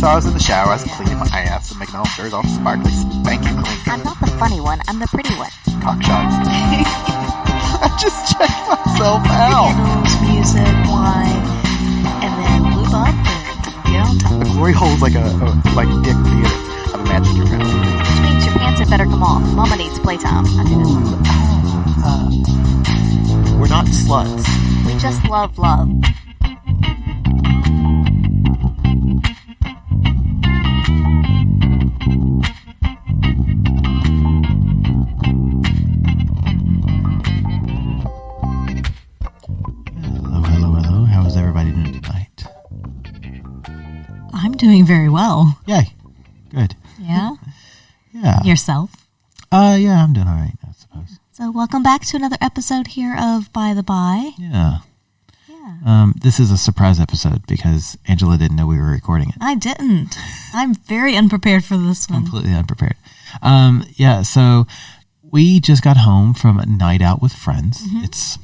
So I was in the shower, I was cleaning my ass and making all sure all sparkly, spanky clean. I'm not the funny one, I'm the pretty one. Cock shots. I just checked myself out. Candles, music, wine, and then lube up and get on top. The glory hole's like a dick theater. I've imagined your friends. Which means your pants had better come off. Mama needs playtime. We're not sluts. We just love love. Hello. How is everybody doing tonight? I'm doing very well. Yay. Good. Yeah? Yeah. Yourself? Yeah, I'm doing all right, I suppose. So welcome back to another episode here of By the By. Yeah. Yeah. This is a surprise episode because Angela didn't know we were recording it. I didn't. I'm very unprepared for this one. Completely unprepared. Yeah, so we just got home from a night out with friends. Mm-hmm.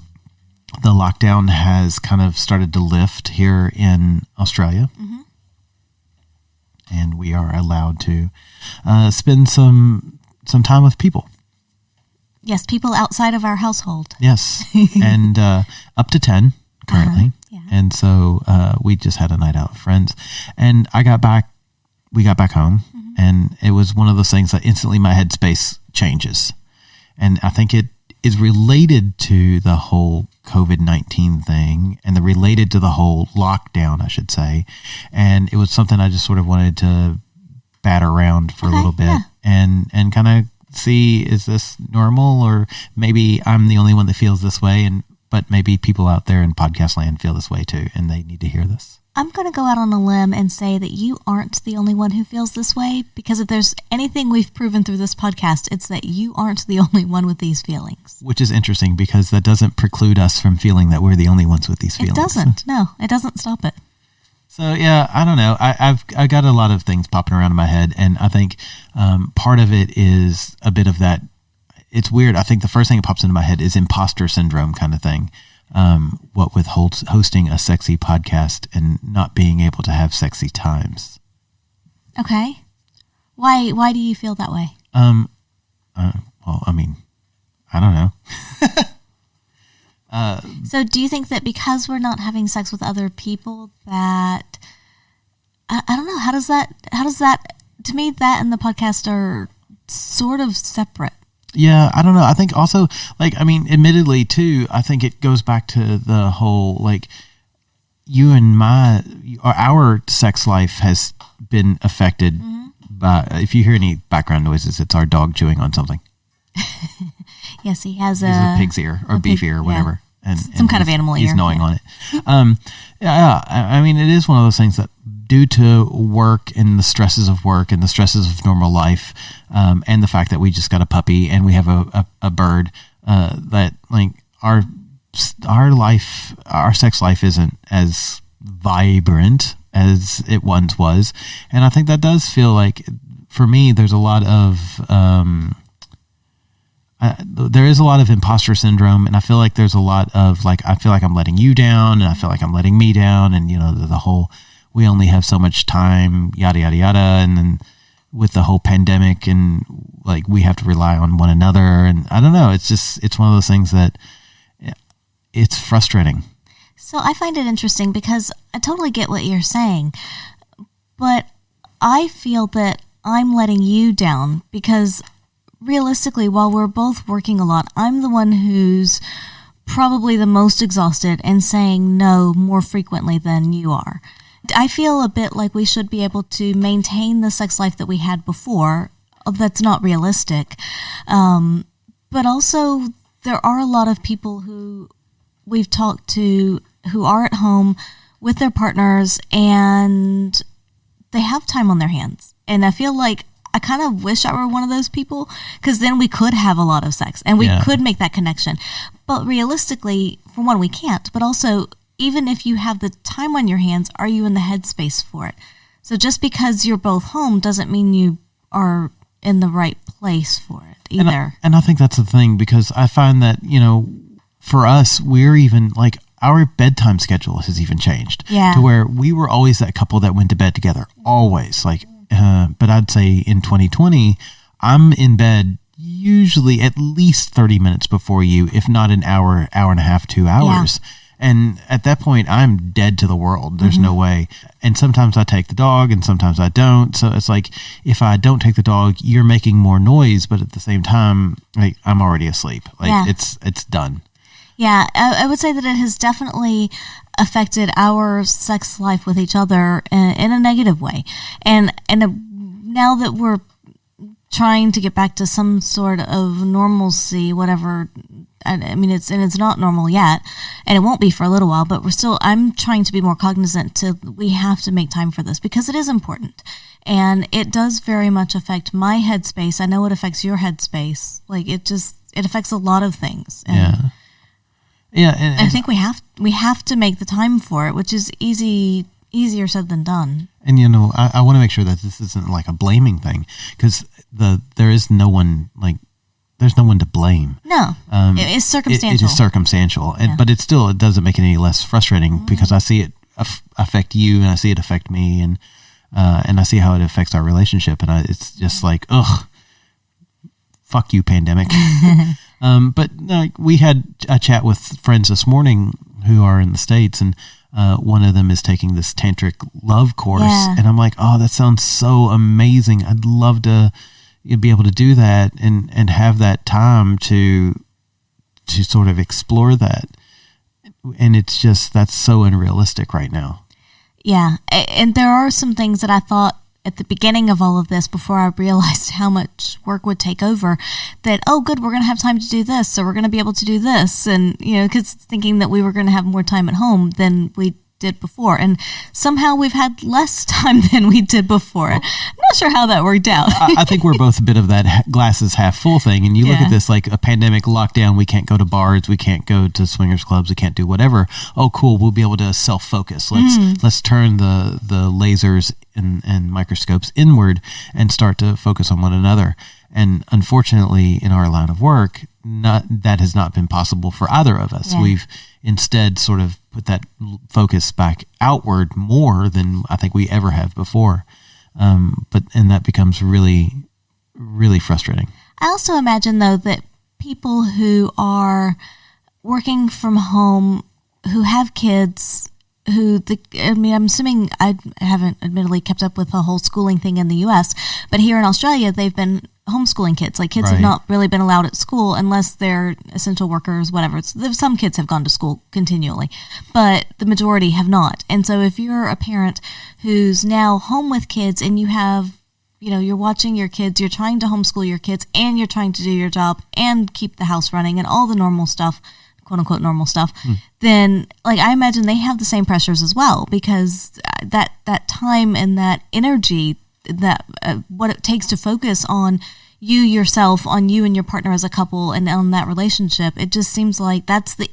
The lockdown has kind of started to lift here in Australia. Mm-hmm. And we are allowed to spend some time with people. Yes, people outside of our household. Yes, and up to 10 currently. Yeah. And so we just had a night out with friends. And we got back home, mm-hmm. and it was one of those things that instantly my headspace changes. And I think it is related to the whole COVID-19 thing and related to the whole lockdown, I should say. And it was something I just sort of wanted to bat around for a little bit, yeah. and kind of see, is this normal, or maybe I'm the only one that feels this way, but maybe people out there in podcast land feel this way too, and they need to hear this. I'm going to go out on a limb and say that you aren't the only one who feels this way, because if there's anything we've proven through this podcast, it's that you aren't the only one with these feelings. Which is interesting, because that doesn't preclude us from feeling that we're the only ones with these feelings. It doesn't. No, it doesn't stop it. So, yeah, I don't know. I've got a lot of things popping around in my head, and I think part of it is a bit of that. It's weird. I think the first thing that pops into my head is imposter syndrome kind of thing. What with hosting a sexy podcast and not being able to have sexy times. Okay. Why do you feel that way? Well, I mean, I don't know. So do you think that because we're not having sex with other people that, I don't know, how does that, to me, that and the podcast are sort of separate. Yeah, I don't know. I think also, admittedly too, I think it goes back to the whole, you and our sex life has been affected mm-hmm. by, if you hear any background noises, it's our dog chewing on something. Yes, he has a pig's ear or beef ear or whatever. Yeah. And some kind of animal ear. He's gnawing on it. I mean, it is one of those things that due to work and the stresses of work and the stresses of normal life, and the fact that we just got a puppy and we have a bird, that our sex life isn't as vibrant as it once was. And I think that does feel like, for me, there's a lot of, there is a lot of imposter syndrome, and I feel like there's a lot of I feel like I'm letting you down, and I feel like I'm letting me down, and the whole we only have so much time, yada yada yada, and then with the whole pandemic and we have to rely on one another, and I don't know, it's one of those things that it's frustrating. So I find it interesting because I totally get what you're saying, but I feel that I'm letting you down because realistically, while we're both working a lot, I'm the one who's probably the most exhausted and saying no more frequently than you are. I feel a bit like we should be able to maintain the sex life that we had before. That's not realistic. But also, there are a lot of people who we've talked to who are at home with their partners and they have time on their hands. And I feel like I kind of wish I were one of those people, because then we could have a lot of sex and we could make that connection. But realistically, for one, we can't. But also, even if you have the time on your hands, are you in the headspace for it? So just because you're both home doesn't mean you are in the right place for it either. And I think that's the thing, because I find that, for us, we're even our bedtime schedule has even changed. Yeah. To where we were always that couple that went to bed together, always. Like, but I'd say in 2020, I'm in bed usually at least 30 minutes before you, if not an hour and a half, 2 hours. Yeah. And at that point, I'm dead to the world. There's no way. And sometimes I take the dog and sometimes I don't. So it's like, if I don't take the dog, you're making more noise. But at the same time, like, I'm already asleep. Like, it's done. Yeah, I would say that it has definitely affected our sex life with each other in a negative way. And now that we're trying to get back to some sort of normalcy, whatever. I mean, it's not normal yet, and it won't be for a little while, but I'm trying to be more cognizant we have to make time for this because it is important. And it does very much affect my headspace. I know it affects your headspace. Like, it affects a lot of things. And yeah. And I think we have to make the time for it, which is easier said than done. And, I want to make sure that this isn't like a blaming thing, because there is no one, like, there's no one to blame. No, it's circumstantial. It is circumstantial, but it doesn't make it any less frustrating because I see it affect you, and I see it affect me, and I see how it affects our relationship, and it's just like, ugh, fuck you, pandemic. But we had a chat with friends this morning who are in the States, and one of them is taking this tantric love course, and I'm like, oh, that sounds so amazing. I'd love to be able to do that and have that time to sort of explore that. And it's just, that's so unrealistic right now. Yeah. And there are some things that I thought at the beginning of all of this, before I realized how much work would take over, that, oh, good, we're going to have time to do this, so we're going to be able to do this. And, because thinking that we were going to have more time at home than we did before. And somehow we've had less time than we did before. I'm not sure how that worked out. I think we're both a bit of that glasses half full thing. And you look at this like a pandemic lockdown. We can't go to bars. We can't go to swingers clubs. We can't do whatever. Oh, cool. We'll be able to self-focus. Let's turn the lasers and microscopes inward and start to focus on one another. And unfortunately, in our line of work, that has not been possible for either of us. Yeah. We've instead sort of put that focus back outward more than I think we ever have before. And that becomes really, really frustrating. I also imagine, though, that people who are working from home, who have kids, I'm assuming I haven't admittedly kept up with the whole schooling thing in the U.S., but here in Australia, they've been homeschooling kids. Like, kids have not really been allowed at school unless they're essential workers, whatever. Some kids have gone to school continually, but the majority have not. And so if you're a parent who's now home with kids and you have, you're watching your kids, you're trying to homeschool your kids, and you're trying to do your job and keep the house running and all the normal stuff, quote unquote normal stuff, then, like, I imagine they have the same pressures as well, because that time and that energy, that what it takes to focus on you yourself, on you and your partner as a couple, and on that relationship, it just seems like that's the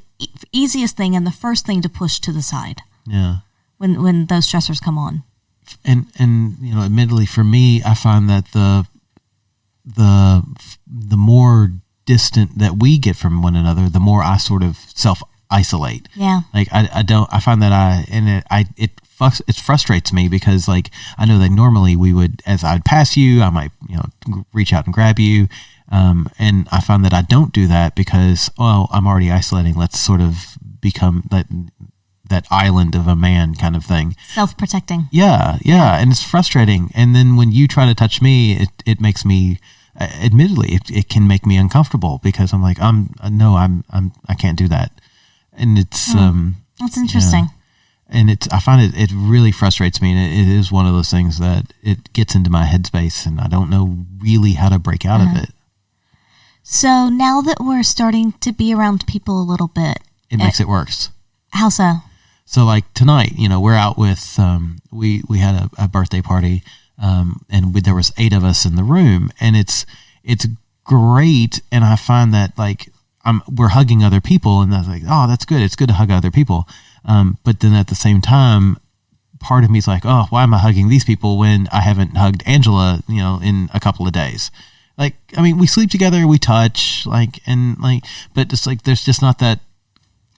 easiest thing and the first thing to push to the side. Yeah. When those stressors come on. And admittedly for me, I find that the more distant that we get from one another, the more I sort of self-isolate. Yeah. Like, I find that it frustrates me, because, like, I know that normally we would, as I'd pass you, I might, reach out and grab you. And I find that I don't do that because, I'm already isolating. Let's sort of become that island of a man kind of thing. Self-protecting. Yeah. And it's frustrating. And then when you try to touch me, it makes me, admittedly, it can make me uncomfortable, because I'm like, I can't do that. And it's, that's interesting. Yeah. And I find it really frustrates me, and it is one of those things that it gets into my headspace, and I don't know really how to break out of it. So now that we're starting to be around people a little bit, it makes it worse. How so? So, like, tonight, we're out with, we had a birthday party, and there was 8 of us in the room, and it's great. And I find that, like, we're hugging other people, and that's like, oh, that's good. It's good to hug other people. But then at the same time, part of me is like, oh, why am I hugging these people when I haven't hugged Angela, in a couple of days? Like, I mean, we sleep together, we touch, but it's like, there's just not that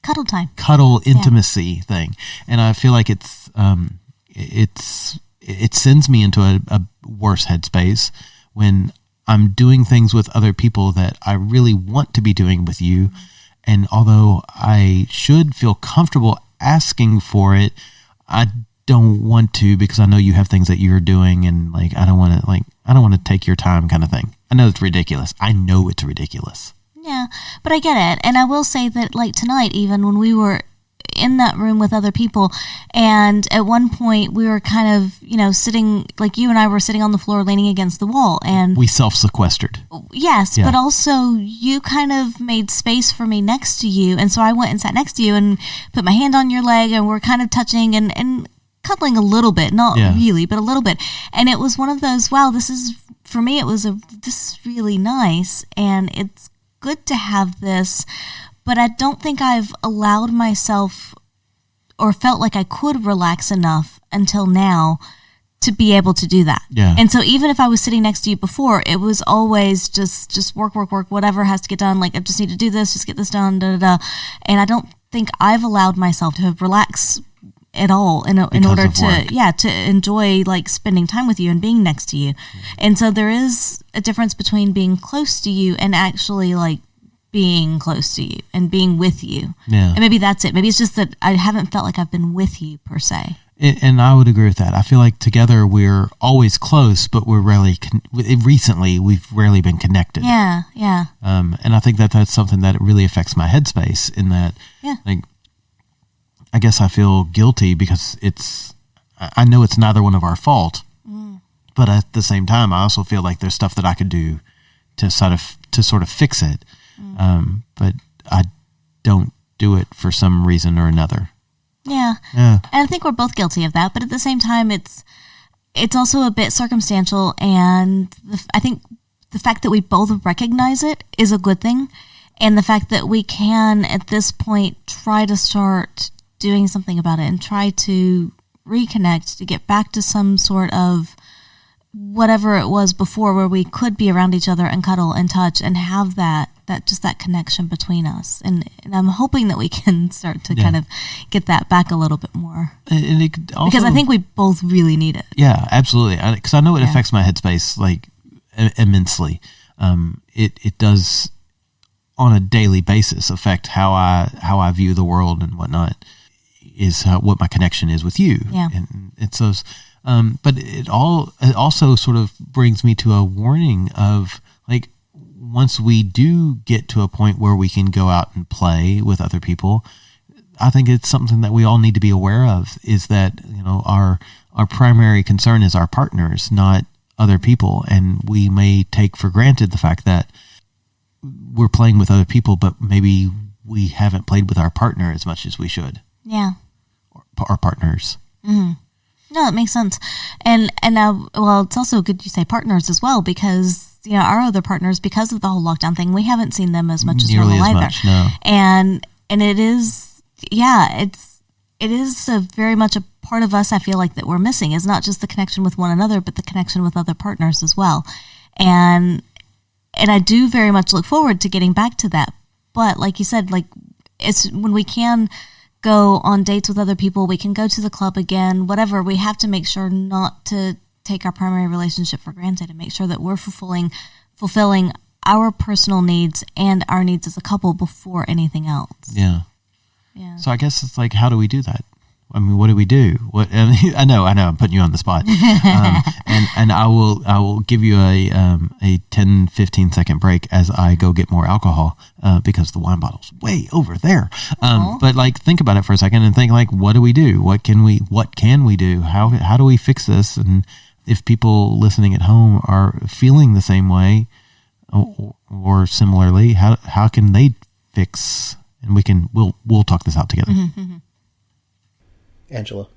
cuddle time, cuddle intimacy thing. And I feel like it sends me into a worse headspace when I'm doing things with other people that I really want to be doing with you. And although I should feel comfortable asking for it, I don't want to, because I know you have things that you're doing, and like I don't want to take your time, kind of thing. I know it's ridiculous. I know it's ridiculous. Yeah, but I get it. And I will say that, like tonight, even when we were in that room with other people, and at one point we were kind of, sitting, like you and I were sitting on the floor leaning against the wall, and we self-sequestered. Yes, yeah. But also you kind of made space for me next to you, and so I went and sat next to you and put my hand on your leg, and we're kind of touching and cuddling a little bit, not really, but a little bit. And it was one of those, wow, this is, for me, this is really nice, and it's good to have this, but I don't think I've allowed myself or felt like I could relax enough until now to be able to do that. Yeah. And so even if I was sitting next to you before, it was always just work, whatever has to get done. Like, I just need to do this, just get this done, And I don't think I've allowed myself to relax at all in order to enjoy like spending time with you and being next to you. And so there is a difference between being close to you and actually like being close to you and being with you. Yeah. And maybe that's it. Maybe it's just that I haven't felt like I've been with you per se. And I would agree with that. I feel like together we're always close, but we're rarely, recently we've rarely been connected. Yeah, yeah. And I think that's something that really affects my headspace in that, like, I guess I feel guilty because I know it's neither one of our fault, but at the same time, I also feel like there's stuff that I could do to sort of fix it. But I don't do it for some reason or another. Yeah. And I think we're both guilty of that, but at the same time, it's also a bit circumstantial, and I think the fact that we both recognize it is a good thing, and the fact that we can, at this point, try to start doing something about it and try to reconnect, to get back to some sort of whatever it was before, where we could be around each other and cuddle and touch and have that connection between us. And I'm hoping that we can start to kind of get that back a little bit more. And it also, because I think we both really need it. Yeah, absolutely. Because I know it affects my headspace like immensely. It does on a daily basis affect how I view the world and whatnot. Is what my connection is with you. Yeah. And so, but it also sort of brings me to a warning of like, once we do get to a point where we can go out and play with other people, I think it's something that we all need to be aware of, is that, our primary concern is our partners, not other people. And we may take for granted the fact that we're playing with other people, but maybe we haven't played with our partner as much as we should. Yeah. Or partners. Mm-hmm. No, that makes sense. And now, well, it's also good you say partners as well, because our other partners, because of the whole lockdown thing, we haven't seen them as much as normal either. Much, no. And it is, it is very much a part of us, I feel like, that we're missing, is not just the connection with one another, but the connection with other partners as well. And I do very much look forward to getting back to that. But like you said, like, it's when we can go on dates with other people, we can go to the club again, whatever, we have to make sure not to take our primary relationship for granted and make sure that we're fulfilling our personal needs and our needs as a couple before anything else. Yeah. Yeah. So I guess it's like, how do we do that? I mean, what do we do? I know, I'm putting you on the spot. And I will give you a 10, 15 second break as I go get more alcohol, because the wine bottle's way over there. But like, think about it for a second and think like, what do we do? What can we do? How do we fix this? And if people listening at home are feeling the same way or similarly, how can they fix? And we'll talk this out together. Mm-hmm. Angela,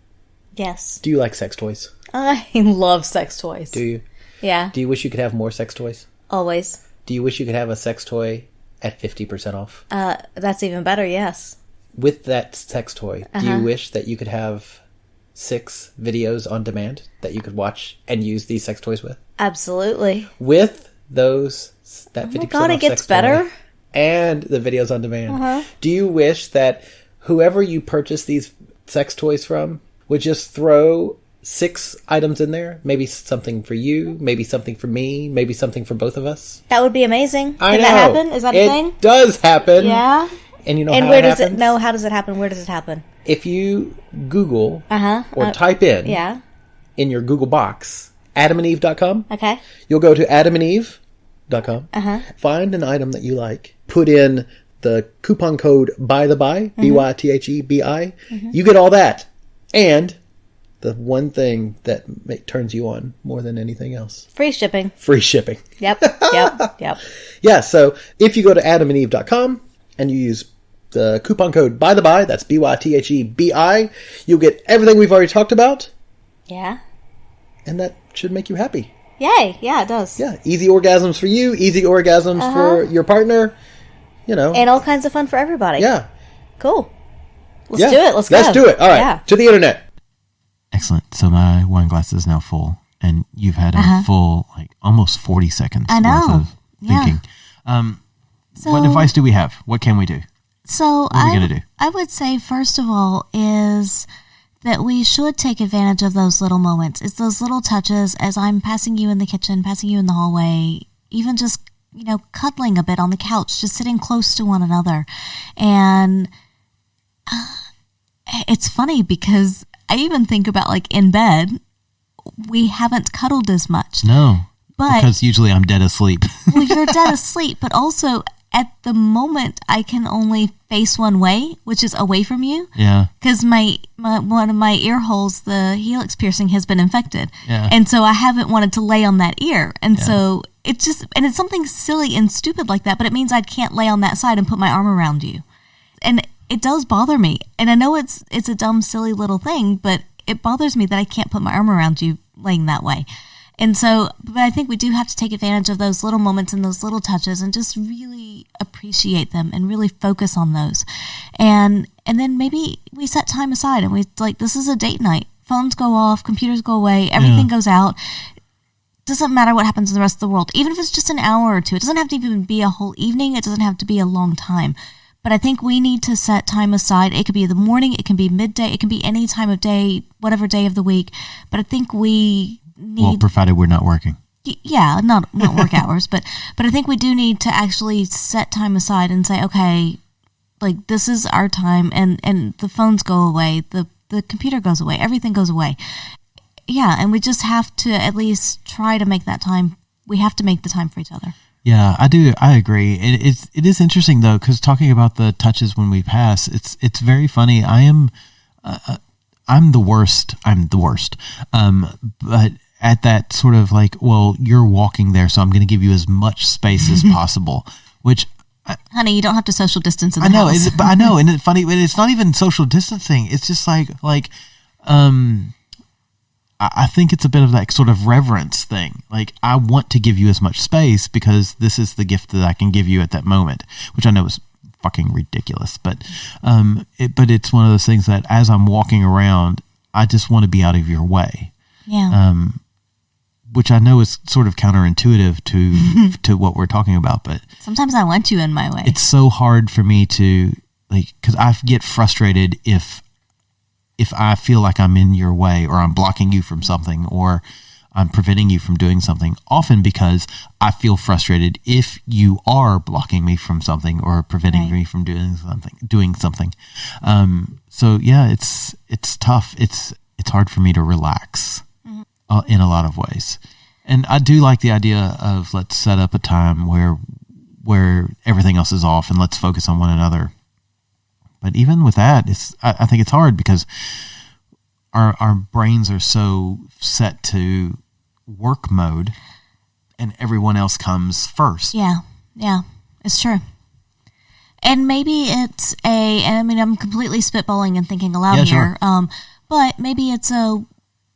Yes. do you like sex toys? I love sex toys. Do you? Yeah. Do you wish you could have more sex toys? Always. Do you wish you could have a sex toy at 50% off? That's even better, yes. With that sex toy, do you wish that you could have 6 videos on demand that you could watch and use these sex toys with? Absolutely. With that 50% Oh my god, it off gets sex better. toy, and the videos on demand. Do you wish that whoever you purchase these sex toys from would just throw 6 items in there? Maybe something for you, maybe something for me, maybe something for both of us. That would be amazing. I Can know. that happen? Is that a thing? It does happen. Yeah. And you know And how where it does happens? it? No. How does it happen? Where does it happen? If you Google or type in in your Google box adamandeve.com, Okay. you'll go to adamandeve.com, find an item that you like, put in the coupon code BYTHEBI, BYTHEBI. You get all that. And the one thing that turns you on more than anything else. Free shipping. Free shipping. Yep. Yeah, so if you go to adamandeve.com and you use the coupon code BYTHEBI, that's BYTHEBI, you'll get everything we've already talked about, Yeah. and that should make you happy. Yay. Yeah, it does. Yeah, easy orgasms for you, easy orgasms for your partner, you know. And all kinds of fun for everybody. Yeah. Cool. Let's do it. Let's go. Let's do it. All right. Yeah. To the internet. Excellent. So my wine glass is now full, and you've had a full, like, almost 40 seconds I know. worth of thinking. What advice do we have? What can we do? So What are we going to do? I would say, first of all, is that we should take advantage of those little moments. It's those little touches as I'm passing you in the kitchen, passing you in the hallway, even just, cuddling a bit on the couch, just sitting close to one another. And it's funny because I even think about, like, in bed, we haven't cuddled as much. No. But Because usually I'm dead asleep. well, you're dead asleep, but also at the moment I can only face one way, which is away from you. Yeah. Because my one of my ear holes, the helix piercing, has been infected. Yeah. And so I haven't wanted to lay on that ear. And so it's just, and it's something silly and stupid like that, but it means I can't lay on that side and put my arm around you. And it does bother me. And I know it's a dumb, silly little thing, but it bothers me that I can't put my arm around you laying that way. And so, but I think we do have to take advantage of those little moments and those little touches and just really appreciate them and really focus on those. And then maybe we set time aside and we like, this is a date night. Phones go off, computers go away, everything goes out. Doesn't matter what happens in the rest of the world. Even if it's just an hour or two, it doesn't have to even be a whole evening. It doesn't have to be a long time. But I think we need to set time aside. It could be the morning, it can be midday, it can be any time of day, whatever day of the week. But I think we need... Well, provided we're not working. Yeah, not work hours, but I think we do need to actually set time aside and say, okay, like, this is our time, and the phones go away, the computer goes away, everything goes away. Yeah, and we just have to at least try to make that time. We have to make the time for each other. Yeah, I do. I agree. It is interesting though, because talking about the touches when we pass, it's very funny. I'm the worst. But at that sort of like, well, you're walking there, so I'm going to give you as much space as possible. Which, honey, you don't have to social distance in the I know, house. but I know, and it's funny. But it's not even social distancing. It's just like. I think it's a bit of that sort of reverence thing. Like, I want to give you as much space because this is the gift that I can give you at that moment, which I know is fucking ridiculous. But it's one of those things that as I'm walking around, I just want to be out of your way. Yeah. Which I know is sort of counterintuitive to what we're talking about, but sometimes I want you in my way. It's so hard for me to, like, because I get frustrated if I feel like I'm in your way or I'm blocking you from something or I'm preventing you from doing something, often because I feel frustrated if you are blocking me from something or preventing me from doing something. So yeah, it's tough. It's hard for me to relax in a lot of ways. And I do like the idea of let's set up a time where everything else is off and let's focus on one another. But even with that, I think it's hard because our brains are so set to work mode and everyone else comes first. Yeah, it's true. And maybe it's I'm completely spitballing and thinking aloud here. Sure. But maybe it's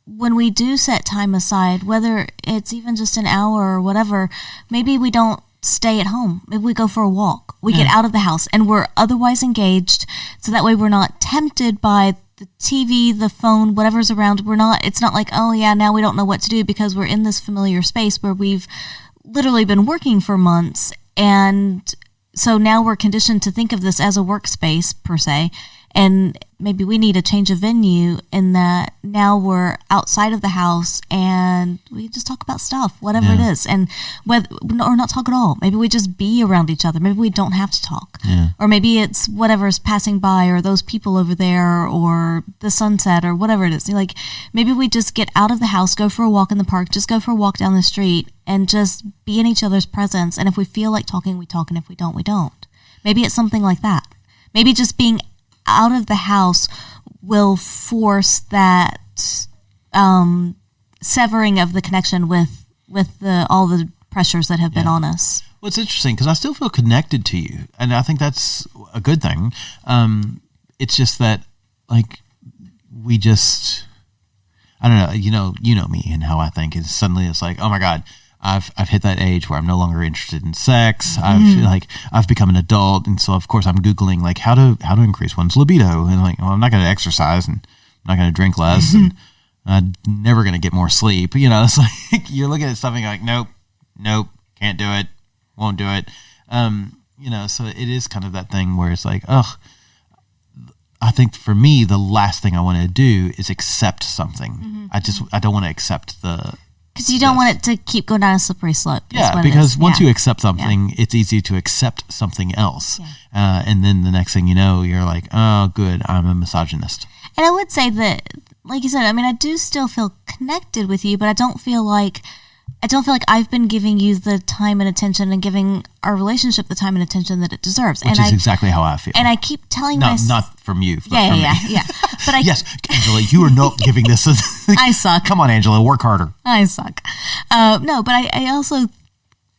when we do set time aside, whether it's even just an hour or whatever, maybe we don't stay at home. Maybe we go for a walk. We get out of the house and we're otherwise engaged. So that way we're not tempted by the TV, the phone, whatever's around. It's not like, oh yeah, now we don't know what to do because we're in this familiar space where we've literally been working for months. And so now we're conditioned to think of this as a workspace per se, and maybe we need a change of venue in that now we're outside of the house and we just talk about stuff, whatever it is, and or not talk at all. Maybe we just be around each other. Maybe we don't have to talk, or maybe it's whatever's passing by, or those people over there, or the sunset, or whatever it is. Like maybe we just get out of the house, go for a walk in the park, just go for a walk down the street, and just be in each other's presence. And if we feel like talking, we talk, and if we don't, we don't. Maybe it's something like that. Maybe just being out of the house will force that severing of the connection with all the pressures that have been on us. Well, it's interesting because I still feel connected to you, and I think that's a good thing. It's just that, like, we just, I don't know. You know me and how I think. And suddenly it's like, oh my God, I've hit that age where I'm no longer interested in sex. I've become an adult, and so of course I'm Googling like how to increase one's libido, and like, well, I'm not going to exercise, and I'm not going to drink less, and I'm never going to get more sleep. You know, it's like you're looking at something like, nope, can't do it, won't do it. You know, so it is kind of that thing where it's like, ugh. I think for me, the last thing I want to do is accept something. I don't want to accept the. Because you don't want it to keep going down a slippery slope. Yeah, because once you accept something, it's easy to accept something else. Yeah. And then the next thing you know, you're like, oh, good, I'm a misogynist. And I would say that, like you said, I mean, I do still feel connected with you, but I don't feel like I've been giving you the time and attention and giving our relationship the time and attention that it deserves. Which is exactly how I feel. And I keep telling myself... Not from you. Yeah. But yes, Angela, you are not giving this... I suck. Come on, Angela, work harder. I suck. No, but I also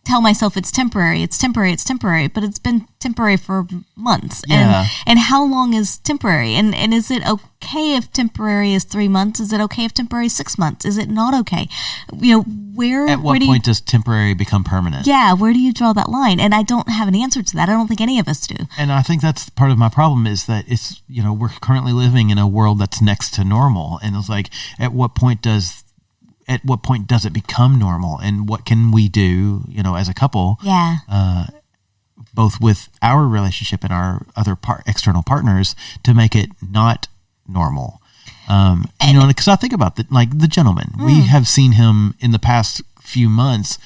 tell myself it's temporary, but it's been temporary for months. Yeah. And how long is temporary? And is it okay if temporary is 3 months? Is it okay if temporary is 6 months? Is it not okay? You know, at what point does temporary become permanent? Yeah, where do you draw that line? And I don't have an answer to that. I don't think any of us do. And I think that's part of my problem is that it's, you know, we're currently living in a world that's next to normal. And it's like, at what point does it become normal, and what can we do, you know, as a couple, both with our relationship and our other external partners to make it not normal? You know, because I think about the gentleman, we have seen him in the past few months.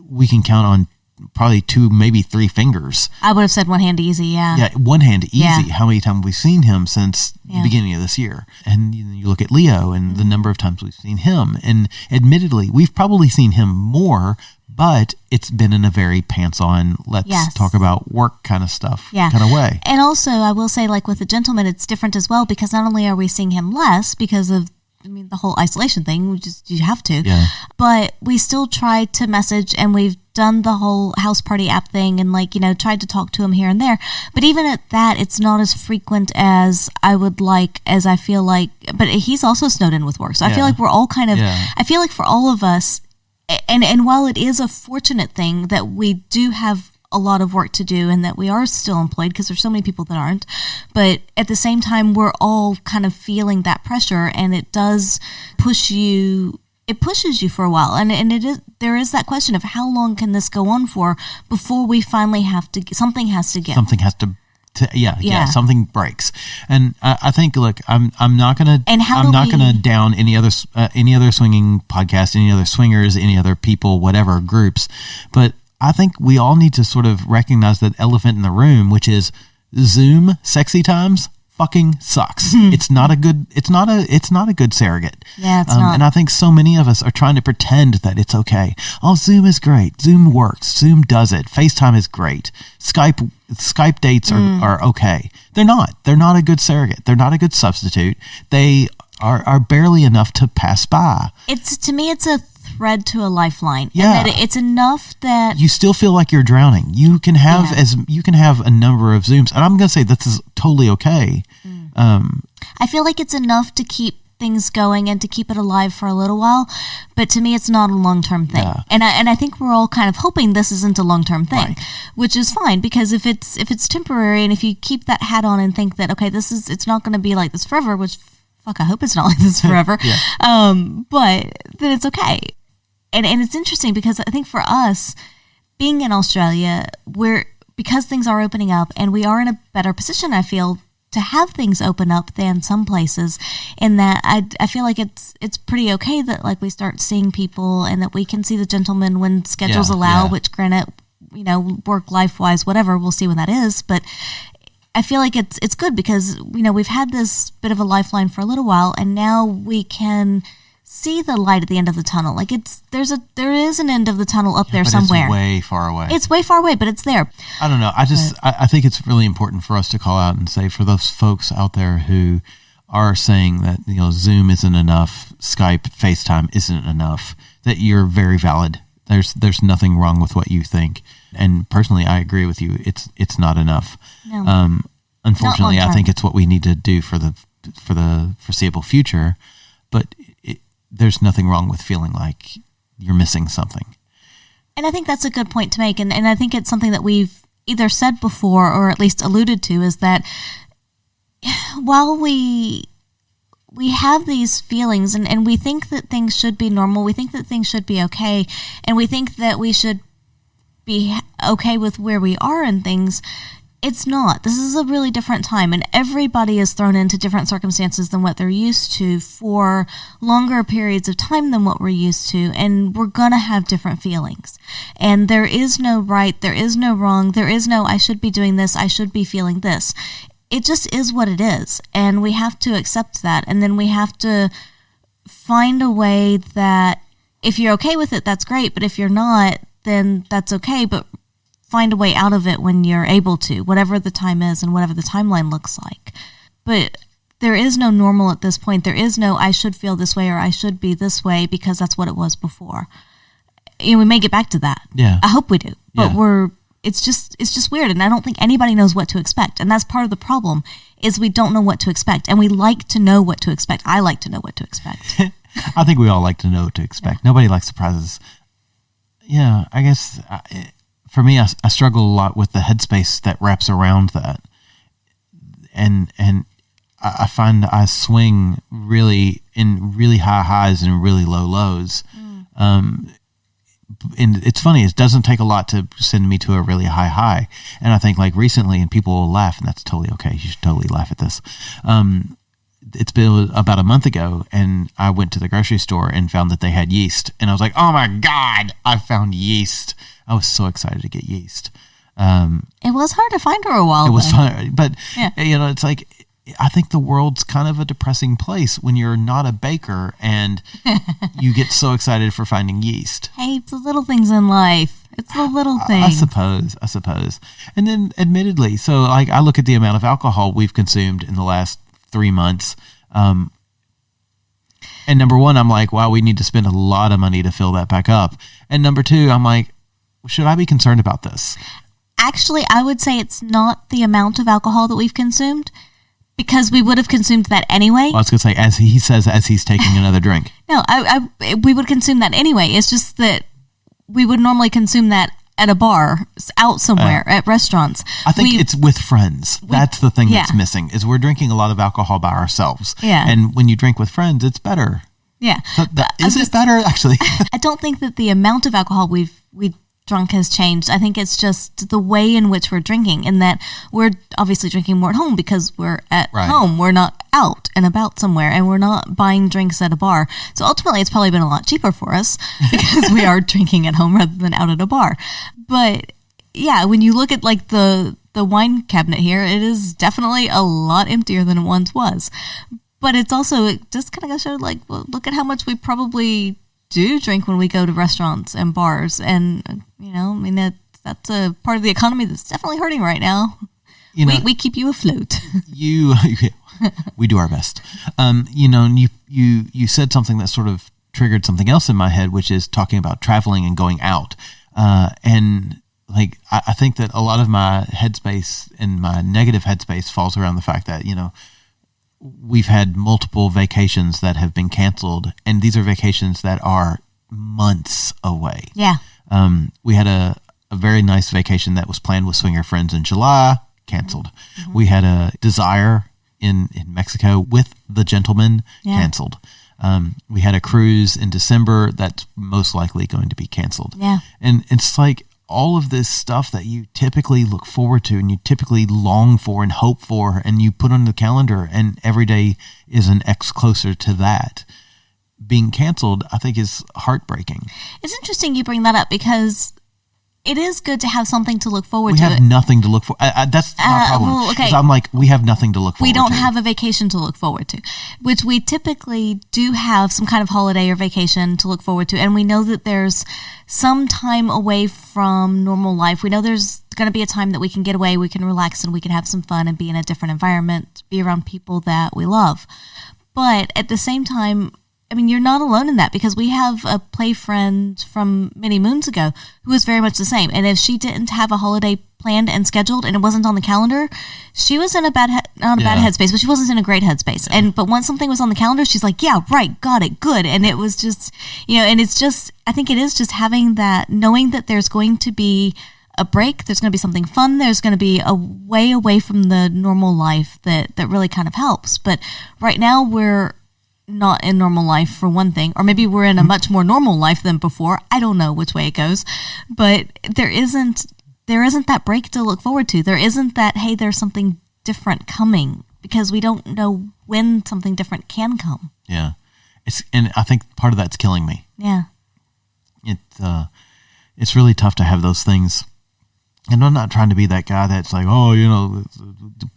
We can count on probably 2, maybe 3 fingers. I would have said one hand easy, yeah. Yeah, one hand easy. How many times we've seen him since the beginning of this year. And you look at Leo and the number of times we've seen him. And admittedly, we've probably seen him more, but it's been in a very pants-on, let's talk about work kind of stuff kind of way. And also, I will say, like with the gentleman, it's different as well, because not only are we seeing him less because of the whole isolation thing, you have to. Yeah. But we still try to message, and we've done the whole house party app thing, and tried to talk to him here and there. But even at that, it's not as frequent as I would like, as I feel like. But he's also snowed in with work, so I feel like we're all kind of. Yeah. I feel like for all of us, and while it is a fortunate thing that we do have a lot of work to do and that we are still employed, because there's so many people that aren't, but at the same time we're all kind of feeling that pressure, and it does push you. It pushes you for a while, and there is that question of how long can this go on for before we finally something has to give. Something has to something breaks. And I think, look, I'm not gonna down any other swinging podcast, any other swingers, any other people, whatever groups, but I think we all need to sort of recognize that elephant in the room, which is Zoom sexy times fucking sucks. It's not a good surrogate. Yeah, it's not. And I think so many of us are trying to pretend that it's okay. Oh, Zoom is great. Zoom works. Zoom does it. FaceTime is great. Skype dates are okay. They're not. They're not a good surrogate. They're not a good substitute. They are barely enough to pass by. To me, it's a thread to a lifeline. Yeah. And that it's enough that you still feel like you're drowning. You can have a number of Zooms, and I'm going to say this is totally okay. I feel like it's enough to keep things going and to keep it alive for a little while, but to me it's not a long-term thing. Yeah. And I think we're all kind of hoping this isn't a long-term thing, right, which is fine, because if it's temporary, and if you keep that hat on and think that okay, it's not going to be like this forever, which fuck, I hope it's not like this forever. But then it's okay. And it's interesting because I think for us, being in Australia, we're because things are opening up and we are in a better position, I feel, to have things open up than some places, in that I feel like it's pretty okay that like we start seeing people and that we can see the gentleman when schedules allow, which granted, you know, work life wise, whatever, we'll see when that is. But I feel like it's good because, you know, we've had this bit of a lifeline for a little while and now we can see the light at the end of the tunnel. Like there is an end of the tunnel up there somewhere. It's way far away. It's way far away, but it's there. I don't know. I think it's really important for us to call out and say, for those folks out there who are saying that, you know, Zoom isn't enough, Skype, FaceTime isn't enough, that you're very valid. There's nothing wrong with what you think. And personally, I agree with you. It's not enough. No. Unfortunately, I think it's what we need to do for the foreseeable future. But there's nothing wrong with feeling like you're missing something. And I think that's a good point to make. And I think it's something that we've either said before or at least alluded to, is that while we have these feelings and we think that things should be normal, we think that things should be okay, and we think that we should be okay with where we are and things, it's not. This is a really different time, and everybody is thrown into different circumstances than what they're used to for longer periods of time than what we're used to, and we're going to have different feelings. And there is no right, there is no wrong, there is no I should be doing this, I should be feeling this. It just is what it is, and we have to accept that, and then we have to find a way that if you're okay with it, that's great, but if you're not, then that's okay, but find a way out of it when you're able to, whatever the time is and whatever the timeline looks like. But there is no normal at this point. There is no I should feel this way or I should be this way because that's what it was before. And we may get back to that. Yeah. I hope we do. But Yeah. it's just weird, and I don't think anybody knows what to expect. And that's part of the problem, is we don't know what to expect, and we like to know what to expect. I like to know what to expect. I think we all like to know what to expect. Yeah. Nobody likes surprises. Yeah, I guess for me, I struggle a lot with the headspace that wraps around that. And I find I swing really in really high highs and really low lows. And it's funny, it doesn't take a lot to send me to a really high high. And I think like recently, and people will laugh, and that's totally okay. You should totally laugh at this. It's been about a month ago, and I went to the grocery store and found that they had yeast. And I was like, oh my God, I found yeast. I was so excited to get yeast. It was hard to find for a while. It was fun. But, Yeah. you know, it's like, I think the world's kind of a depressing place when you're not a baker and you get so excited for finding yeast. Hey, it's the little things in life. It's the little things. I suppose. And then admittedly, so like I look at the amount of alcohol we've consumed in the last 3 months. And number one, I'm like, wow, we need to spend a lot of money to fill that back up. And number two, I'm like, should I be concerned about this? Actually, I would say it's not the amount of alcohol that we've consumed, because we would have consumed that anyway. Well, I was going to say, as he says, as he's taking another drink. No, we would consume that anyway. It's just that we would normally consume that at a bar, out somewhere, at restaurants. I think it's with friends. That's the thing that's missing, is we're drinking a lot of alcohol by ourselves. Yeah. And when you drink with friends, it's better. Yeah. Is it better, actually? I don't think that the amount of alcohol we've drunk has changed. I think it's just the way in which we're drinking, and that we're obviously drinking more at home because we're at home. We're not out and about somewhere, and we're not buying drinks at a bar. So ultimately, it's probably been a lot cheaper for us because we are drinking at home rather than out at a bar. But yeah, when you look at like the wine cabinet here, it is definitely a lot emptier than it once was. But it just kind of showed like, well, look at how much we probably do drink when we go to restaurants and bars, and you know, I mean that's a part of the economy that's definitely hurting right now. You know, we keep you afloat. We do our best. You know, and you said something that sort of triggered something else in my head, which is talking about traveling and going out. And like I think that a lot of my headspace and my negative headspace falls around the fact that, you know, we've had multiple vacations that have been canceled, and these are vacations that are months away. Yeah. We had a very nice vacation that was planned with swinger friends in July, canceled. Mm-hmm. We had a desire in Mexico with the gentleman, canceled. We had a cruise in December that's most likely going to be canceled. Yeah. And it's like all of this stuff that you typically look forward to and you typically long for and hope for, and you put on the calendar, and every day is an X closer to that being canceled, I think is heartbreaking. It's interesting you bring that up because it is good to have something to look forward to. We have nothing to look for. That's my problem. Well, okay. 'Cause I'm like, we have nothing to look forward to. We don't have a vacation to look forward to, which we typically do have some kind of holiday or vacation to look forward to. And we know that there's some time away from normal life. We know there's going to be a time that we can get away, we can relax, and we can have some fun and be in a different environment, be around people that we love. But at the same time, I mean, you're not alone in that, because we have a play friend from many moons ago who was very much the same. And if she didn't have a holiday planned and scheduled and it wasn't on the calendar, she was in a bad headspace, but she wasn't in a great headspace. But once something was on the calendar, she's like, yeah, right, got it, good. And it was just, and it's just, I think it is just having that, knowing that there's going to be a break, there's going to be something fun, there's going to be a way away from the normal life that really kind of helps. But right now we're not in normal life, for one thing, or maybe we're in a much more normal life than before. I don't know which way it goes, but there isn't that break to look forward to. There isn't that, hey, there's something different coming, because we don't know when something different can come. Yeah. And I think part of that's killing me. Yeah. It's really tough to have those things. And I'm not trying to be that guy that's like, oh,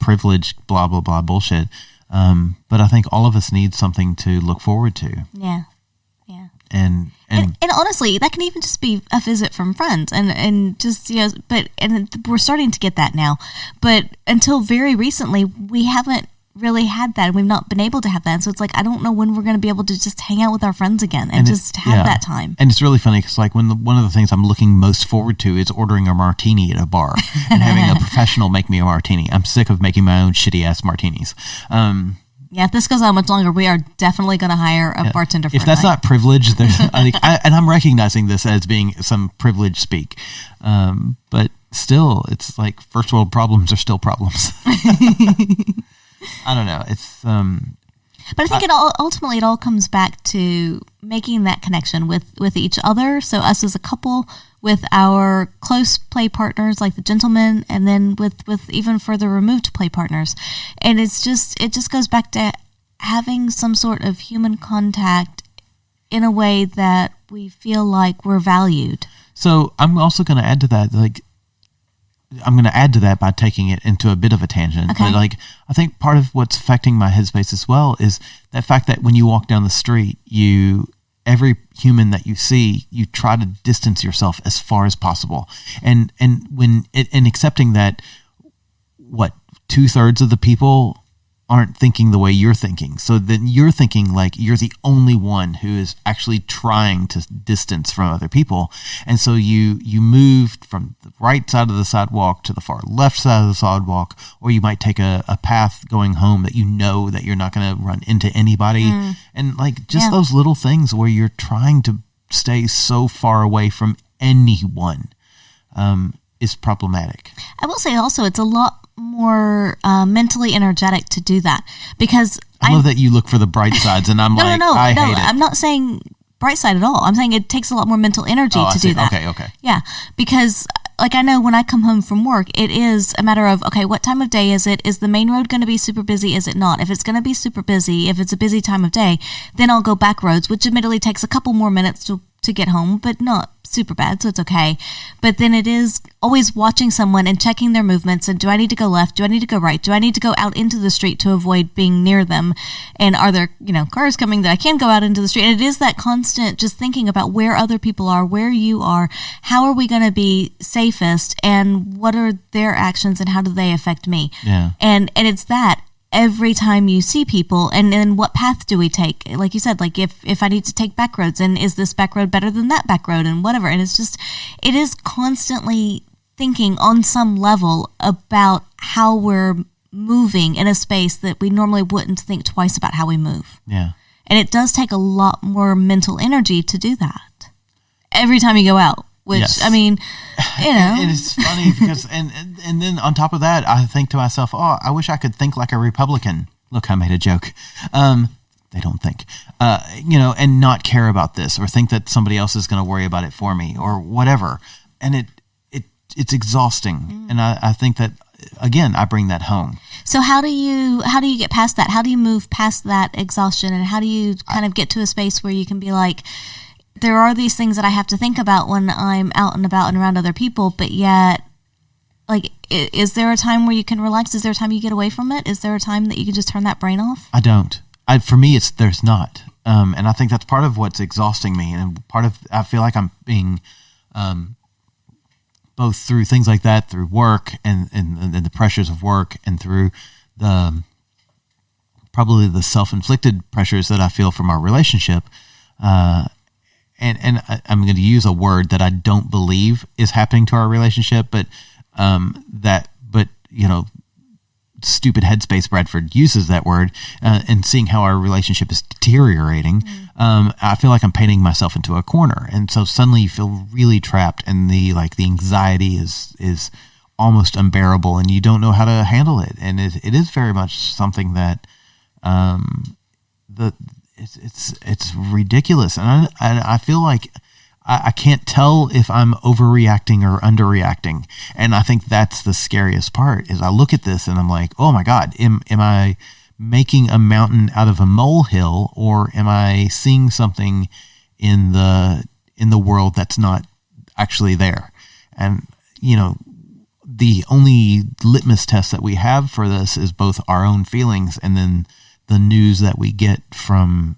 privilege, blah, blah, blah, bullshit. But I think all of us need something to look forward to. Yeah. And honestly, that can even just be a visit from friends and just, and we're starting to get that now. But until very recently, we haven't really had that, and we've not been able to have that. So it's like, I don't know when we're going to be able to just hang out with our friends again and just have that time. And it's really funny because like one of the things I'm looking most forward to is ordering a martini at a bar and having a professional make me a martini. I'm sick of making my own shitty ass martinis. If this goes on much longer, we are definitely going to hire a bartender for if that's not privilege, and I'm recognizing this as being some privilege speak. But still, it's like first world problems are still problems. I don't know. It's but I think ultimately it all comes back to making that connection with each other. So us as a couple, with our close play partners like the gentleman, and then with even further removed play partners. And it just goes back to having some sort of human contact in a way that we feel like we're valued. So I'm also going to add to that, by taking it into a bit of a tangent. Okay. But I think part of what's affecting my headspace as well is that fact that when you walk down the street, every human that you see, you try to distance yourself as far as possible. And accepting that 2/3 of the people aren't thinking the way you're thinking. So then you're thinking like you're the only one who is actually trying to distance from other people. And so you moved from the right side of the sidewalk to the far left side of the sidewalk, or you might take a path going home that you know that you're not going to run into anybody. And those little things where you're trying to stay so far away from anyone is problematic. I will say also it's a lot more mentally energetic to do that, because I love that you look for the bright sides, and I'm I hate it. I'm not saying bright side at all. I'm saying it takes a lot more mental energy to do that. Okay. Yeah, because I know when I come home from work, it is a matter of, okay, what time of day is it? Is the main road going to be super busy? Is it not? If it's going to be super busy, if it's a busy time of day, then I'll go back roads, which admittedly takes a couple more minutes to get home, but not super bad, so it's okay. But then it is always watching someone and checking their movements, and do I need to go left? Do I need to go right? Do I need to go out into the street to avoid being near them? And are there, cars coming that I can go out into the street? And it is that constant just thinking about where other people are, where you are, how are we going to be safest, and what are their actions and how do they affect me? Yeah. And it's that every time you see people, and then what path do we take? Like you said, if I need to take back roads, and is this back road better than that back road, and whatever. And it is constantly thinking on some level about how we're moving in a space that we normally wouldn't think twice about how we move. Yeah. And it does take a lot more mental energy to do that every time you go out. Which, yes. I mean, And it's funny because, and then on top of that, I think to myself, I wish I could think like a Republican. Look, I made a joke. They don't think, and not care about this, or think that somebody else is going to worry about it for me, or whatever. And it's exhausting. And I think that, again, I bring that home. So how do you get past that? How do you move past that exhaustion, and how do you kind of get to a space where you can be like, there are these things that I have to think about when I'm out and about and around other people, but yet, like, is there a time where you can relax? Is there a time you get away from it? Is there a time that you can just turn that brain off? I don't. For me, there's not. And I think that's part of what's exhausting me. And I feel like I'm being, both through things like that, through work and the pressures of work, and through probably the self-inflicted pressures that I feel from our relationship. And I'm going to use a word that I don't believe is happening to our relationship, but stupid Headspace Bradford uses that word, and seeing how our relationship is deteriorating, I feel like I'm painting myself into a corner. And so suddenly you feel really trapped, and the anxiety is almost unbearable, and you don't know how to handle it. And it is very much something that, it's ridiculous. And I feel like I can't tell if I'm overreacting or underreacting. And I think that's the scariest part, is I look at this and I'm like, oh my God, am I making a mountain out of a molehill, or am I seeing something in the world that's not actually there? And, the only litmus test that we have for this is both our own feelings and then the news that we get from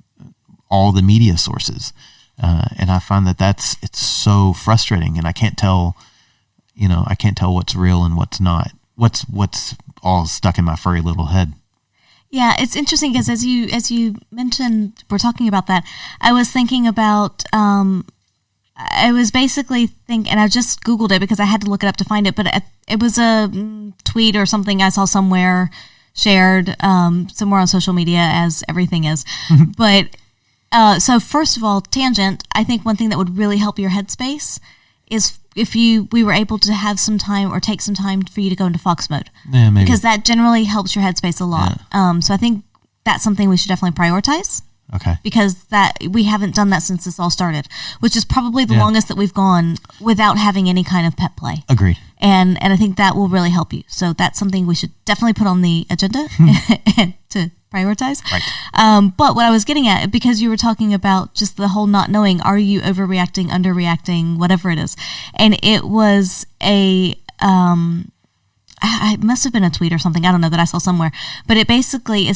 all the media sources. And I find that it's so frustrating, and I can't tell what's real and what's not, what's all stuck in my furry little head. Yeah, it's interesting because as you mentioned, we're talking about that. I was thinking about, I was basically thinking, and I just Googled it because I had to look it up to find it, but it was a tweet or something I saw somewhere shared, somewhere on social media, as everything is. But so first of all, tangent, I think one thing that would really help your headspace is if we were able to have some time, or take some time for you to go into Fox mode. Yeah, maybe. Because that generally helps your headspace a lot. Yeah. So I think that's something we should definitely prioritize. Okay. Because that we haven't done that since this all started, which is probably the longest that we've gone without having any kind of pet play. Agreed. And I think that will really help you. So that's something we should definitely put on the agenda to prioritize. Right. But what I was getting at, because you were talking about just the whole not knowing, are you overreacting, underreacting, whatever it is. And it was it must have been a tweet or something, I don't know, that I saw somewhere. But it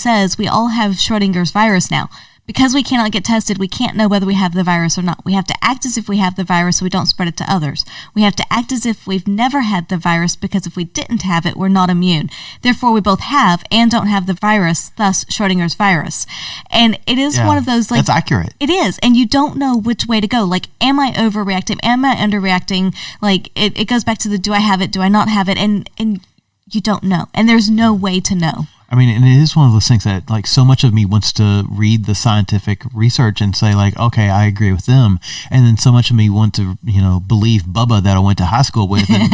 says we all have Schrodinger's virus now. Because we cannot get tested, we can't know whether we have the virus or not. We have to act as if we have the virus so we don't spread it to others. We have to act as if we've never had the virus, because if we didn't have it, we're not immune. Therefore, we both have and don't have the virus, thus Schrodinger's virus. And it is one of those, like... That's accurate. It is. And you don't know which way to go. Like, am I overreacting? Am I underreacting? Like, it goes back to the do I have it? Do I not have it? And you don't know. And there's no way to know. I mean, and it is one of those things that, like, so much of me wants to read the scientific research and say, like, okay, I agree with them. And then so much of me want to, believe Bubba that I went to high school with, and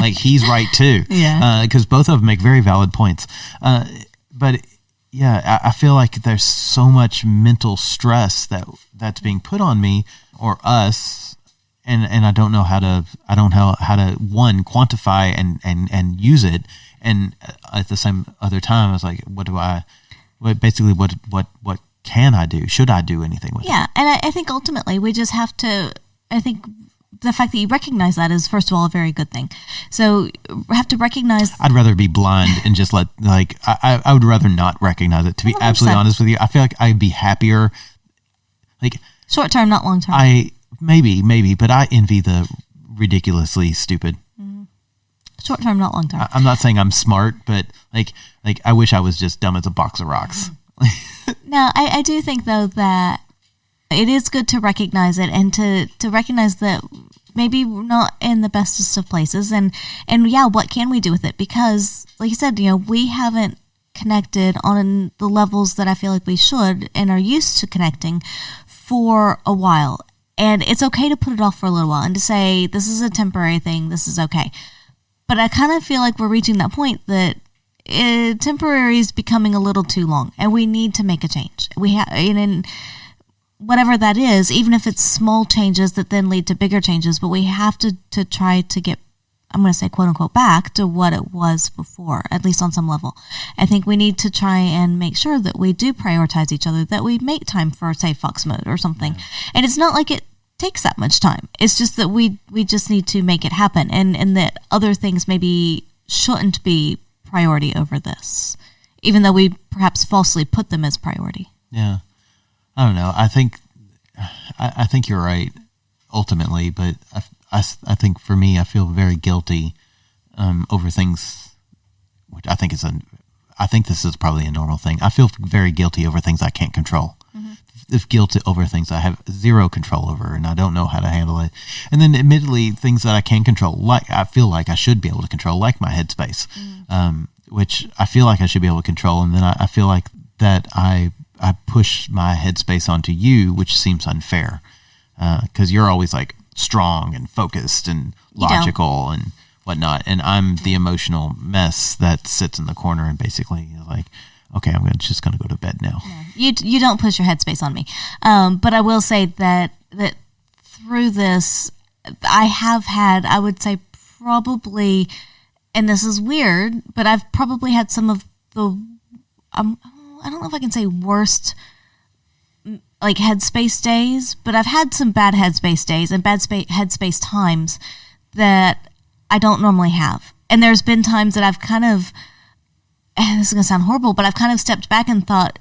like he's right too. Yeah. Because both of them make very valid points. But yeah, I feel like there's so much mental stress that's being put on me or us. And I don't know how to one, quantify and use it. And at the same other time, I was like, what can I do? Should I do anything with it? Yeah, and I think ultimately we just have to, I think the fact that you recognize that is, first of all, a very good thing. So we have to recognize... I'd rather be blind and just I would rather not recognize it, to be 100%. Absolutely honest with you. I feel like I'd be happier. Like, short term, not long term. Maybe, but I envy the ridiculously stupid. Short term, not long term. I'm not saying I'm smart, but like I wish I was just dumb as a box of rocks. Now, I do think, though, that it is good to recognize it, and to recognize that maybe we're not in the bestest of places, and yeah, what can we do with it? Because, like you said, we haven't connected on the levels that I feel like we should and are used to connecting for a while. And it's okay to put it off for a little while and to say, this is a temporary thing, this is okay. But I kind of feel like we're reaching that point that temporary is becoming a little too long, and we need to make a change. And whatever that is, even if it's small changes that then lead to bigger changes, but we have to try to get I'm going to say quote unquote back to what it was before, at least on some level. I think we need to try and make sure that we do prioritize each other, that we make time for, say, Fox mode or something. And it's not like it takes that much time. It's just that we just need to make it happen, and that other things maybe shouldn't be priority over this, even though we perhaps falsely put them as priority. Yeah. I don't know. I think you're right ultimately, but I think for me, I feel very guilty over things, which I think this is probably a normal thing. I feel very guilty over things I can't control. If guilty over things I have zero control over and I don't know how to handle it. And then admittedly, things that I can control, like I feel like I should be able to control, like my headspace, which I feel like I should be able to control. And then I feel like that I push my headspace onto you, which seems unfair because you're always like strong and focused and logical and whatnot. And I'm the emotional mess that sits in the corner and basically like, okay, I'm just going to go to bed now. You don't push your headspace on me. But I will say that through this, I have had, I would say probably, and this is weird, but I've probably had some of the, I don't know if I can say worst, like headspace days, but I've had some bad headspace days and bad headspace times that I don't normally have. And there's been times that I've kind of, and this is going to sound horrible, but I've kind of stepped back and thought,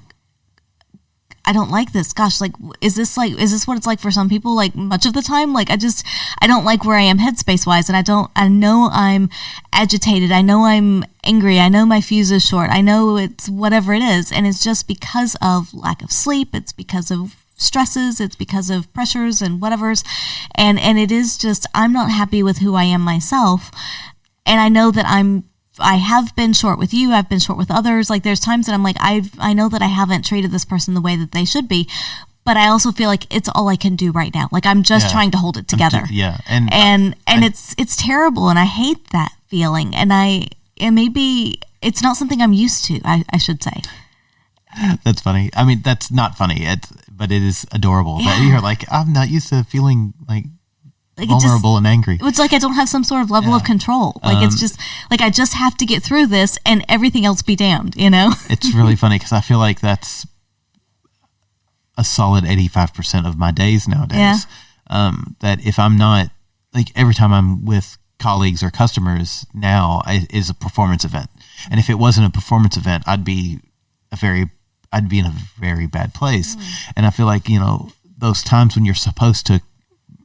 I don't like this. Gosh, like, is this what it's like for some people? Like much of the time, like I don't like where I am headspace wise. And I know I'm agitated. I know I'm angry. I know my fuse is short. I know it's whatever it is. And it's just because of lack of sleep. It's because of stresses. It's because of pressures and whatever's. And it is just, I'm not happy with who I am myself. And I know that I have been short with you. I've been short with others. Like there's times that I'm like, I know that I haven't treated this person the way that they should be, but I also feel like it's all I can do right now. Like I'm just trying to hold it together. And it's terrible. And I hate that feeling. And maybe it's not something I'm used to, I should say. That's funny. I mean, that's not funny, but it is adorable. Yeah. That you're like, I'm not used to feeling like vulnerable and angry. It's like I don't have some sort of level of control. Like it's just like I just have to get through this and everything else be damned, you know? It's really funny because I feel like that's a solid 85% of my days nowadays. Yeah. That if I'm not, like every time I'm with colleagues or customers now is a performance event. And if it wasn't a performance event, I'd be in a very bad place. And I feel like, you know, those times when you're supposed to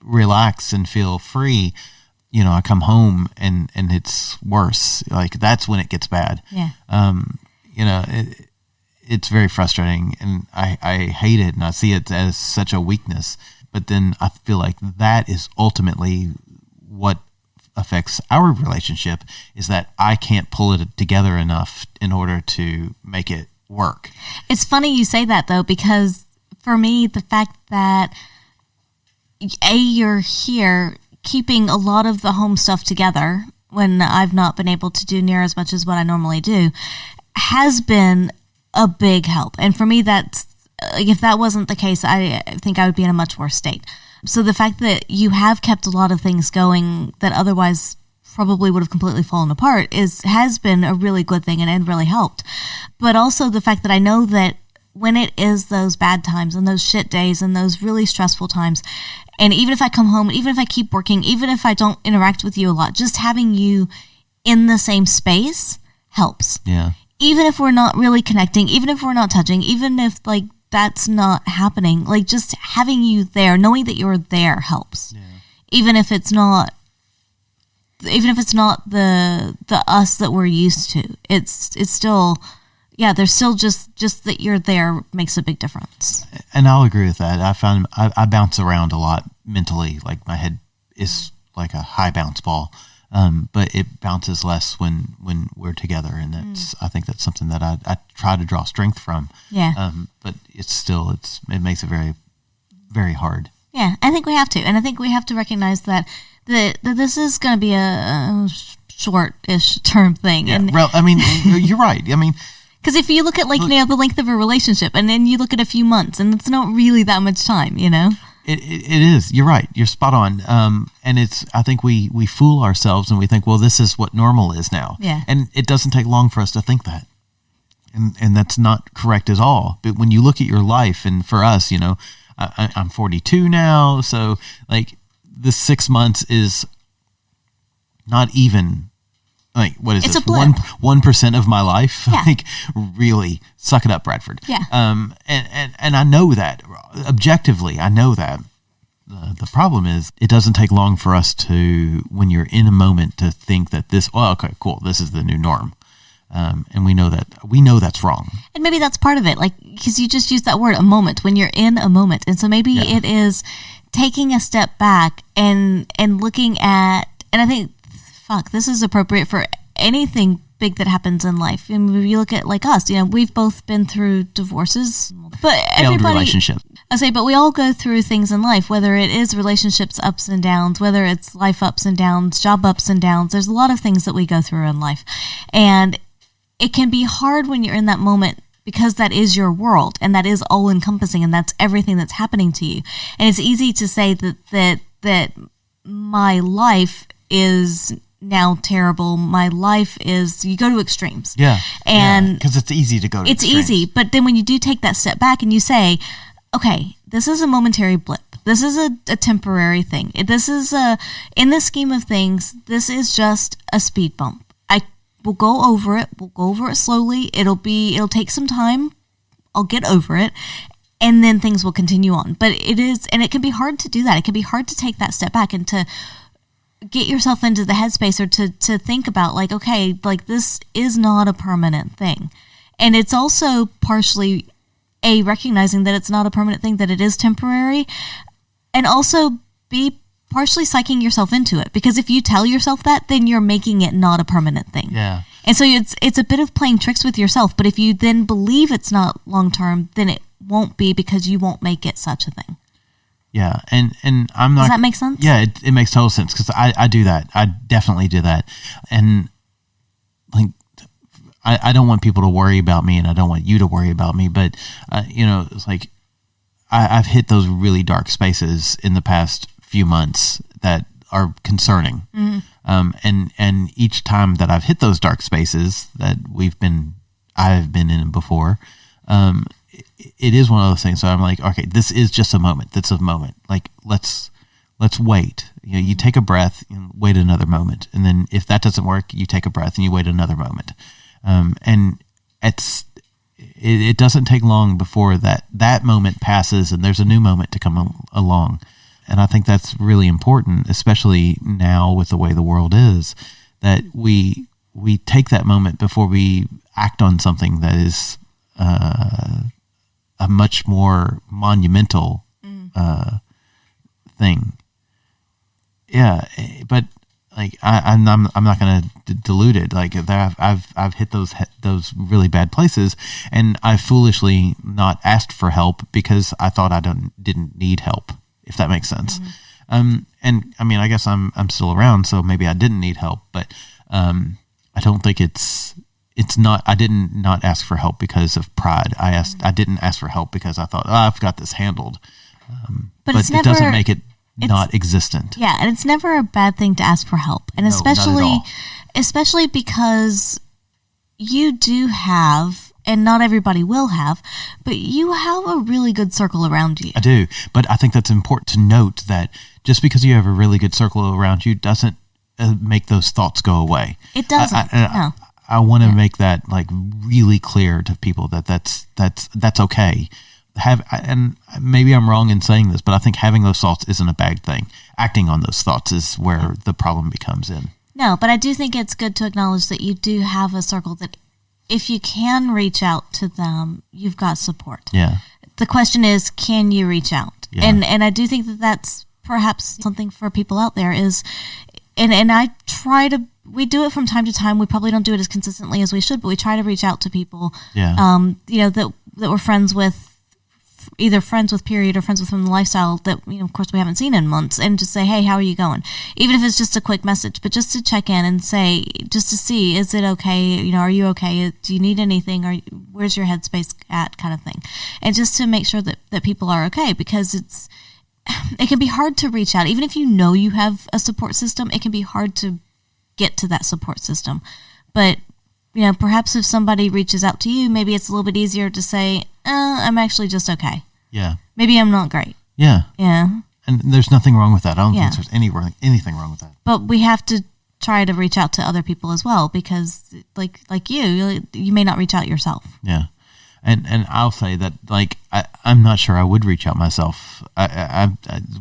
relax and feel free, you know, I come home and it's worse. Like that's when it gets bad. Yeah. You know, it's very frustrating and I hate it and I see it as such a weakness. But then I feel like that is ultimately what affects our relationship is that I can't pull it together enough in order to make it work. It's funny you say that though, because for me, the fact that you're here keeping a lot of the home stuff together when I've not been able to do near as much as what I normally do has been a big help. And for me, that's like, if that wasn't the case, I think I would be in a much worse state. So the fact that you have kept a lot of things going that otherwise probably would have completely fallen apart has been a really good thing and really helped. But also the fact that I know that when it is those bad times and those shit days and those really stressful times, and even if I come home, even if I keep working, even if I don't interact with you a lot, just having you in the same space helps. Yeah. Even if we're not really connecting, even if we're not touching, even if like that's not happening, like just having you there, knowing that you're there helps. Yeah. Even if it's not the us that we're used to, it's still, yeah, there's still just that you're there makes a big difference. And I'll agree with that. I found I bounce around a lot mentally. Like my head is like a high bounce ball, but it bounces less when we're together. And that's I think that's something that I try to draw strength from. Yeah. But it makes it very, very hard. Yeah, I think we have to, and I think we have to recognize that this is going to be a short-ish term thing. Yeah. And I mean, you're right. I mean. Because if you look at the length of a relationship, and then you look at a few months, and it's not really that much time, you know. It is. You're right. You're spot on. And I think we fool ourselves and we think, well, this is what normal is now. Yeah. And it doesn't take long for us to think that. And that's not correct at all. But when you look at your life, and for us, I'm 42 now. So like this 6 months is not even like, what is it's this? A blip. 1% of my life. Yeah. Like, really, suck it up, Bradford. Yeah. And I know that objectively. I know that. The problem is it doesn't take long for us to, when you're in a moment, to think that okay, cool, this is the new norm. And we know that's wrong. And maybe that's part of it, like, because you just used that word, a moment, when you're in a moment. And so maybe it is taking a step back and looking at, and I think, this is appropriate for anything big that happens in life. I mean, if you look at like us, we've both been through divorces, but failed relationship. But we all go through things in life, whether it is relationships ups and downs, whether it's life ups and downs, job ups and downs. There's a lot of things that we go through in life. And it can be hard when you're in that moment because that is your world and that is all encompassing and that's everything that's happening to you. And it's easy to say that my life is now terrible. My life is, you go to extremes. Yeah. And because it's easy to go to it's extremes. easy. But then when you do take that step back and you say, okay, this is a momentary blip. This is a temporary thing. This is in the scheme of things, this is just a speed bump. We'll go over it. We'll go over it slowly. It'll take some time. I'll get over it. And then things will continue on. But it can be hard to do that. It can be hard to take that step back and to get yourself into the headspace or to think about like, okay, like this is not a permanent thing. And it's also partially recognizing that it's not a permanent thing, that it is temporary, and also partially psyching yourself into it, because if you tell yourself that, then you're making it not a permanent thing. Yeah. And so it's a bit of playing tricks with yourself, but if you then believe it's not long term, then it won't be, because you won't make it such a thing. Yeah, and I'm not... Does that make sense? Yeah, it makes total sense, because I do that. I definitely do that. And, like, I don't want people to worry about me, and I don't want you to worry about me, but, it's like, I've hit those really dark spaces in the past few months that are concerning. Mm-hmm. And each time that I've hit those dark spaces that I've been in before, it is one of those things. So I'm like, okay, this is just a moment. That's a moment. Like, let's wait. You take a breath and wait another moment. And then if that doesn't work, you take a breath and you wait another moment. And it doesn't take long before that moment passes and there's a new moment to come along. And I think that's really important, especially now with the way the world is, that we take that moment before we act on something that is a much more monumental thing. Yeah, but like I'm not going to dilute it. Like I've hit those really bad places, and I foolishly not asked for help because I thought I didn't need help. If that makes sense. Mm-hmm. And I mean, I guess I'm still around, so maybe I didn't need help, but I don't think it's not. I didn't not ask for help because of pride. I didn't ask for help because I thought, I've got this handled. But it doesn't make it not existent. Yeah, and it's never a bad thing to ask for help, and especially because you do have. And not everybody will have, but you have a really good circle around you. I do, but I think that's important to note that just because you have a really good circle around you doesn't make those thoughts go away. It doesn't. No. I want to make that like really clear to people that that's okay. And maybe I'm wrong in saying this, but I think having those thoughts isn't a bad thing. Acting on those thoughts is where the problem becomes in. No, but I do think it's good to acknowledge that you do have a circle that, if you can reach out to them, you've got support. Yeah. The question is, can you reach out? Yeah. And I do think that that's perhaps something for people out there is, and we do it from time to time. We probably don't do it as consistently as we should, but we try to reach out to people, that we're friends with, either friends with period or friends with from the lifestyle that, of course we haven't seen in months, and just say, hey, how are you going? Even if it's just a quick message, but just to check in and say, just to see, is it okay? Are you okay? Do you need anything? Or where's your headspace at, kind of thing? And just to make sure that people are okay, because it can be hard to reach out. Even if you know you have a support system, it can be hard to get to that support system. But, perhaps if somebody reaches out to you, maybe it's a little bit easier to say, I'm actually just okay. Yeah. Maybe I'm not great. Yeah. Yeah. And there's nothing wrong with that. I don't think there's anything wrong with that. But we have to try to reach out to other people as well, because like you may not reach out yourself. Yeah. And I'll say that, like, I'm not sure I would reach out myself,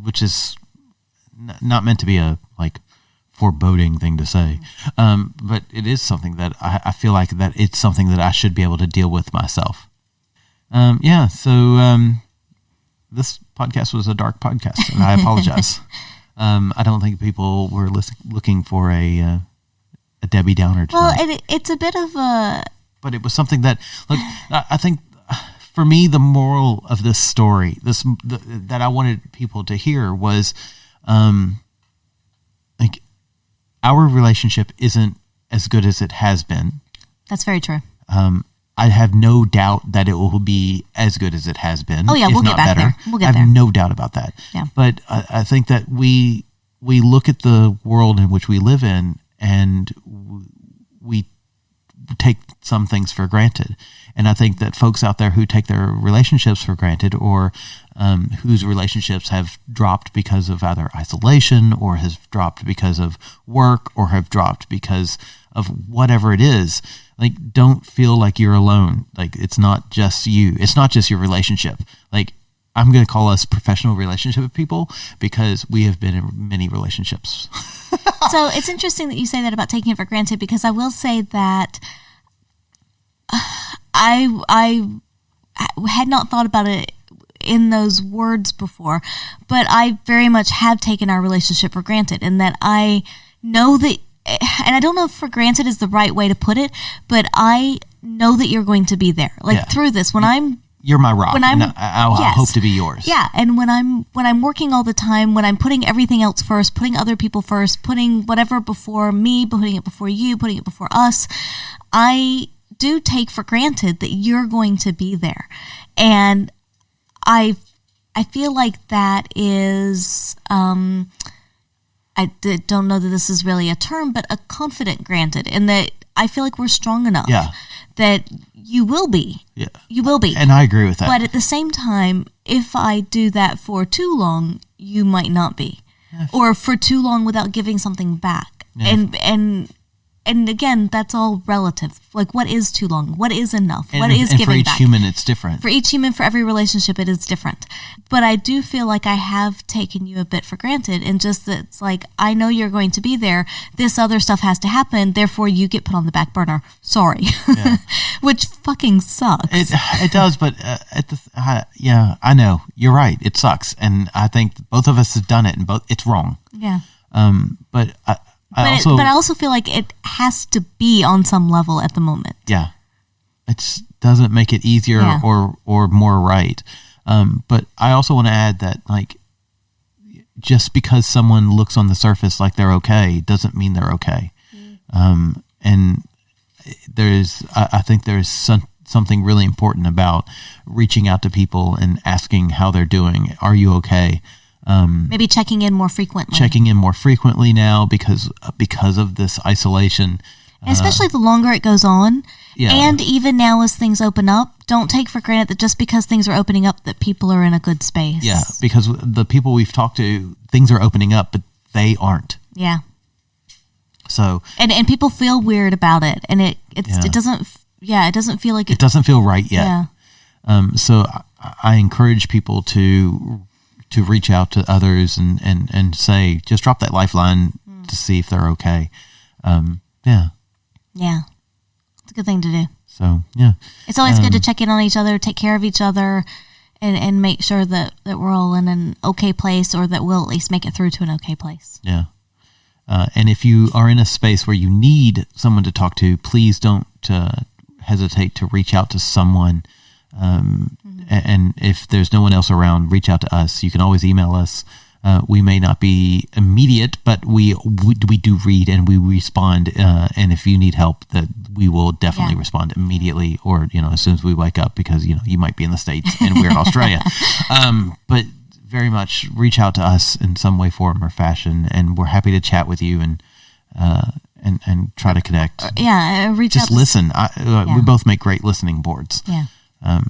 which is not meant to be a, like, foreboding thing to say. But it is something that I feel like that it's something that I should be able to deal with myself. So this podcast was a dark podcast, and I apologize. I don't think people were looking for a Debbie Downer tonight. Well, it's a bit of a... But it was something that, look, I think for me, the moral of this story, that I wanted people to hear was, like, our relationship isn't as good as it has been. That's very true. I have no doubt that it will be as good as it has been. Oh yeah, we'll get back there. I have no doubt about that. Yeah. But I think that we look at the world in which we live in, and we take some things for granted. And I think that folks out there who take their relationships for granted, or whose relationships have dropped because of either isolation, or has dropped because of work, or have dropped because of whatever it is, like, don't feel like you're alone. Like, it's not just you. It's not just your relationship. Like, I'm going to call us professional relationship people, because we have been in many relationships. So it's interesting that you say that about taking it for granted, because I will say that I had not thought about it in those words before, but I very much have taken our relationship for granted, and that I know that, and I don't know if for granted is the right way to put it, but I know that you're going to be there, through this. You're my rock, and I yes. hope to be yours. Yeah, and when I'm working all the time, when I'm putting everything else first, putting other people first, putting whatever before me, putting it before you, putting it before us, I do take for granted that you're going to be there. And I feel like that is, I don't know that this is really a term, but a confident granted, in that I feel like we're strong enough that you will be. Yeah. You will be. And I agree with that. But at the same time, if I do that for too long, you might not be. Yes. Or for too long without giving something back. Yes. And again, that's all relative. Like, what is too long? What is enough? What is giving back? For each human, it's different. For each human, for every relationship, it is different. But I do feel like I have taken you a bit for granted, and just that it's like, I know you're going to be there. This other stuff has to happen. Therefore, you get put on the back burner. Sorry. Yeah. Which fucking sucks. It does, but I know. You're right. It sucks. And I think both of us have done it, and it's wrong. Yeah. But I also feel like it has to be on some level at the moment. Yeah. It doesn't make it easier or more right. But I also want to add that, like, just because someone looks on the surface like they're okay doesn't mean they're okay. And I think there's something really important about reaching out to people and asking how they're doing. Are you okay? Maybe checking in more frequently. Checking in more frequently now because of this isolation. Especially the longer it goes on. Yeah. And even now as things open up, don't take for granted that just because things are opening up that people are in a good space. Yeah, because the people we've talked to, things are opening up, but they aren't. Yeah. So and people feel weird about it, and it doesn't feel like it doesn't feel right yet. Yeah. So I encourage people to reach out to others and say, just drop that lifeline to see if they're okay. Yeah. Yeah. It's a good thing to do. So, yeah. It's always good to check in on each other, take care of each other, and make sure that we're all in an okay place, or that we'll at least make it through to an okay place. Yeah. And if you are in a space where you need someone to talk to, please don't hesitate to reach out to someone. And if there's no one else around, reach out to us. You can always email us. We may not be immediate, but we do read and we respond. And if you need help, that we will definitely respond immediately, or as soon as we wake up, because you might be in the States and we're in Australia. But very much reach out to us in some way, form, or fashion, and we're happy to chat with you and try to connect. Reach out. Just listen. We both make great listening boards. Yeah.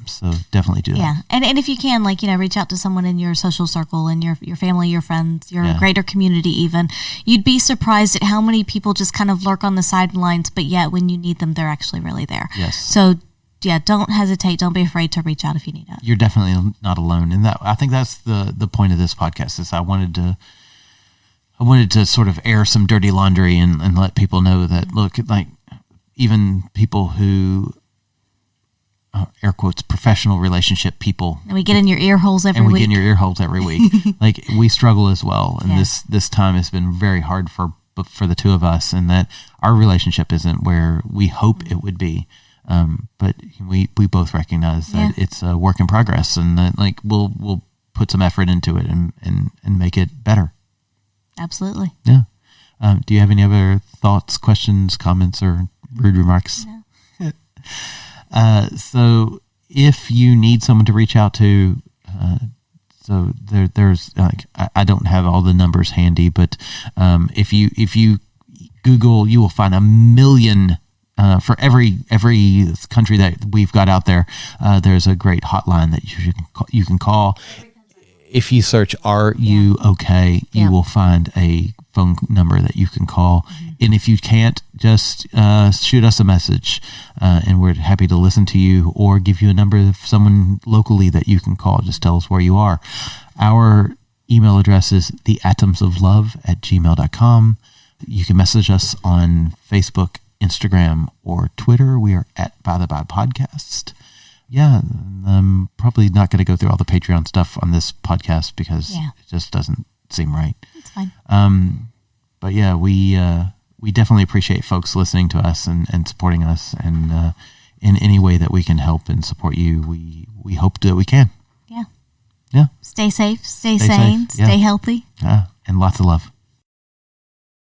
So definitely do that. Yeah. And if you can, reach out to someone in your social circle and your family, your friends, your greater community even. You'd be surprised at how many people just kind of lurk on the sidelines, but yet when you need them, they're actually really there. Yes. So, don't hesitate. Don't be afraid to reach out if you need it. You're definitely not alone. And I think that's the point of this podcast is I wanted to sort of air some dirty laundry and let people know that, look, even people who, air quotes, professional relationship people. And we get in your ear holes every week. And we get in your ear holes every week. We struggle as well. And this time has been very hard for the two of us, and that our relationship isn't where we hope it would be. But we both recognize that it's a work in progress, and that we'll put some effort into it and make it better. Absolutely. Yeah. Do you have any other thoughts, questions, comments, or rude remarks? No. So if you need someone to reach out to, so there's I don't have all the numbers handy, but if you Google, you will find a million. For every country that we've got out there, there's a great hotline that you can call. If you search "Are you okay?" you will find a phone number that you can call. And if you can't, just shoot us a message, and we're happy to listen to you or give you a number of someone locally that you can call. Just tell us where you are. Our email address is theatomsoflove@gmail.com. You can message us on Facebook, Instagram, or Twitter. We are at By the By Podcast. Yeah, I'm probably not going to go through all the Patreon stuff on this podcast because it just doesn't seem right. It's fine. But yeah, we definitely appreciate folks listening to us and supporting us, and in any way that we can help and support you, we hope that we can. Yeah. Yeah. Stay safe, stay sane, safe. Yeah. stay healthy. And lots of love.